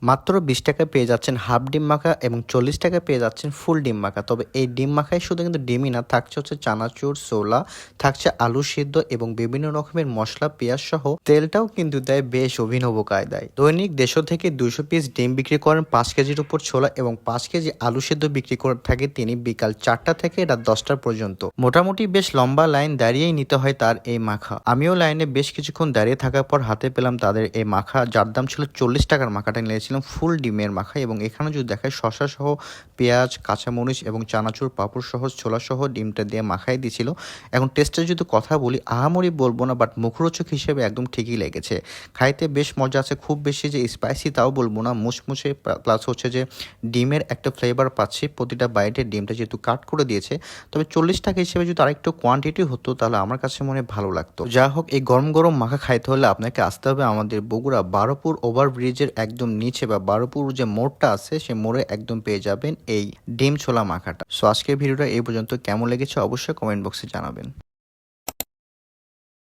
মাত্র ২০ টাকায় পেয়ে যাচ্ছেন হাফ ডিম মাখা এবং ৪০ টাকায় পেয়ে যাচ্ছেন ফুল ডিম মাখা। তবে এই ডিম মাখায় শুধু কিন্তু ডিমই না, থাকছে হচ্ছে চানাচুর, ছোলা, থাকছে আলু সিদ্ধ এবং বিভিন্ন রকমের মসলা, পেঁয়াজ সহ তেলটাও কিন্তু দেয় বেশ অভিনব কায়দায়। দৈনিক ১৫০ থেকে ২০০ পিস ডিম বিক্রি করেন, ৫ কেজির উপর ছোলা এবং ৫ কেজি আলু সিদ্ধ বিক্রি করে থাকে তিনি বিকাল ৪টা থেকে রাত ১০টা পর্যন্ত। মোটামুটি বেশ লম্বা লাইন দাঁড়িয়েই নিতে হয় তার এই মাখা। আমিও লাইনে বেশ কিছুক্ষণ দাঁড়িয়ে থাকার পর হাতে পেলাম তাদের এই মাখা, যার দাম ছিল ৪০ টাকার মাখাটা নিয়েছিলাম ফুল ডিমের মাখা। এবং এখানে যদি দেখায় শসা সহ পেঁয়াজ, কাঁচামরিচ এবং চানাচুর, পাঁপড় সহ, ছোলা সহ ডিমটা দিয়ে মাখাই দিয়েছিল। এখন টেস্টের যদি কথা বলি, আহামরি বলবো না, বাট মুখরোচক হিসেবে একদম ঠিকই লেগেছে। খাইতে বেশ মজা আছে, খুব বেশি যে স্পাইসি তাও বলবো না, মুচমুচে প্লাস হচ্ছে যে ডিমের একটা ফ্লেভার পাচ্ছি প্রতিটা বাইটে। ডিমটা যেহেতু কাট করে দিয়েছে, তবে ৪০ টাকা হিসেবে যদি আরেকটু কোয়ান্টিটি হতো তাহলে আমার কাছে মনে ভালো লাগতো। যা হোক, এই গরম গরম মাখা খাইতে হলে আপনাকে আসতে হবে আমাদের বগুড়া বারোপুর ওভারব্রিজের একদম নিচে বা বারোপুর যে মোড়টা আছে সে মোড়ে একদম পেয়ে যাবেন এই ডিম ছোলা মাখাটা। সো আজকের ভিডিওটা এই পর্যন্ত, কেমন লেগেছে অবশ্যই কমেন্ট বক্সে জানাবেন।